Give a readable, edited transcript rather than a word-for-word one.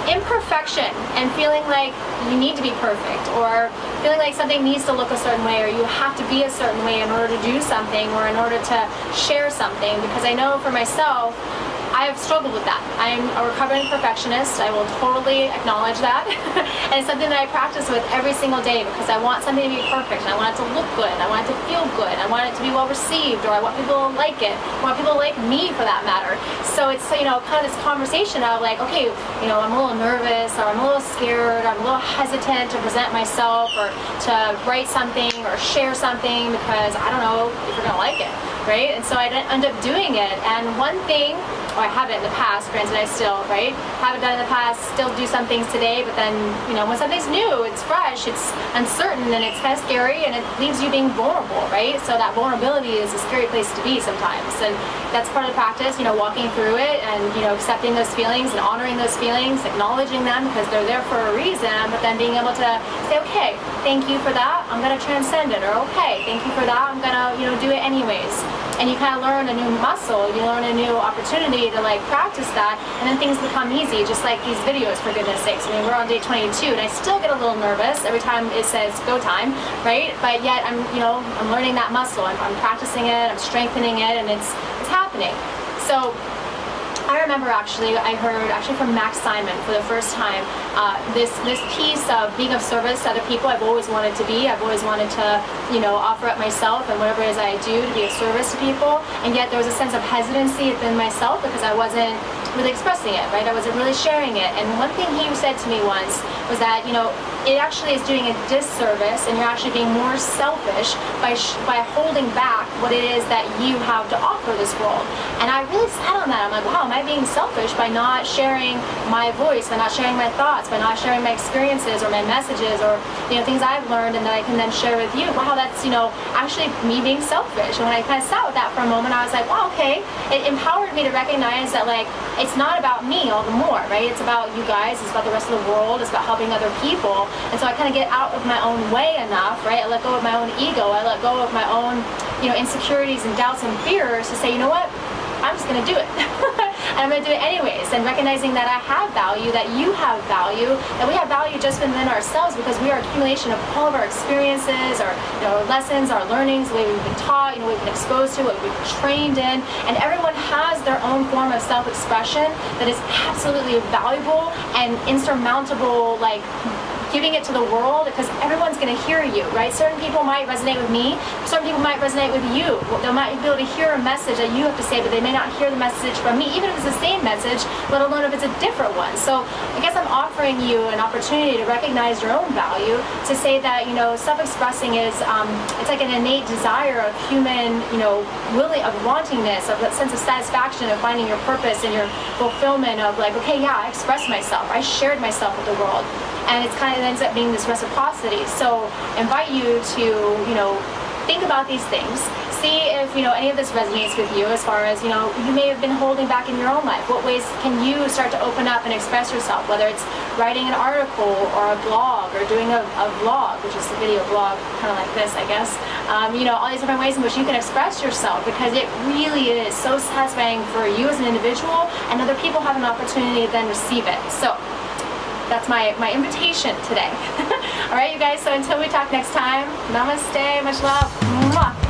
imperfection and feeling like you need to be perfect, or feeling like something needs to look a certain way, or you have to be a certain way in order to do something or in order to share something. Because I know for myself, I have struggled with that. I'm a recovering perfectionist. I will totally acknowledge that. And it's something that I practice with every single day because I want something to be perfect. And I want it to look good. I want it to feel good. I want it to be well received, or I want people to like it. I want people to like me, for that matter. So it's, kind of this conversation of like, okay, I'm a little nervous, or I'm a little scared, I'm a little hesitant to present myself or to write something or share something because I don't know if you're gonna like it, right? And so I end up doing it. And one thing, I haven't in the past, granted I still, haven't done in the past, still do some things today, but then, when something's new, it's fresh, it's uncertain, and it's kind of scary, and it leaves you being vulnerable, right? So that vulnerability is a scary place to be sometimes, and that's part of the practice, walking through it, and, accepting those feelings and honoring those feelings, acknowledging them because they're there for a reason, but then being able to say, okay, thank you for that, I'm going to transcend it, or okay, thank you for that, I'm going to, do it anyways. And you kind of learn a new muscle, you learn a new opportunity to practice that, and then things become easy, just like these videos, for goodness sakes. I mean, we're on day 22, and I still get a little nervous every time it says go time, right? But yet I'm learning that muscle, I'm practicing it, I'm strengthening it, and it's happening. So I remember I heard from Max Simon for the first time this piece of being of service to other people. I've always wanted to be. I've always wanted to, offer up myself and whatever it is I do to be of service to people. And yet there was a sense of hesitancy within myself because I wasn't really expressing it, right? I wasn't really sharing it. And one thing he said to me once was that, it actually is doing a disservice, and you're actually being more selfish by holding back what it is that you have to offer this world. And I really sat on that. I'm like, wow, am I being selfish by not sharing my voice, by not sharing my thoughts, by not sharing my experiences or my messages or things I've learned and that I can then share with you? Wow, that's actually me being selfish. And when I kind of sat with that for a moment, I was like, wow, okay. It empowered me to recognize that it's not about me all the more, right? It's about you guys. It's about the rest of the world. It's about helping other people. And so I kind of get out of my own way enough, right? I let go of my own ego. I let go of my own, insecurities and doubts and fears to say, you know what? I'm just going to do it. And I'm going to do it anyways. And recognizing that I have value, that you have value, that we have value just within ourselves because we are accumulation of all of our experiences, our lessons, our learnings, the way we've been taught, what we've been exposed to, what we've been trained in. And everyone has their own form of self-expression that is absolutely valuable and insurmountable, giving it to the world, because everyone's going to hear you, right? Certain people might resonate with me, certain people might resonate with you. They might be able to hear a message that you have to say, but they may not hear the message from me, even if it's the same message, let alone if it's a different one. So I guess I'm offering you an opportunity to recognize your own value, to say that, self-expressing is, it's like an innate desire of human, of wantingness, of that sense of satisfaction of finding your purpose and your fulfillment of okay, yeah, I expressed myself, I shared myself with the world. And it's kind of ends up being this reciprocity. So I invite you to, think about these things. See if, any of this resonates with you as far as, you may have been holding back in your own life. What ways can you start to open up and express yourself? Whether it's writing an article or a blog or doing a vlog, which is a video blog, kind of like this, I guess. All these different ways in which you can express yourself, because it really is so satisfying for you as an individual, and other people have an opportunity to then receive it. So that's my invitation today. All right, you guys, so until we talk next time, namaste, much love. Mwah.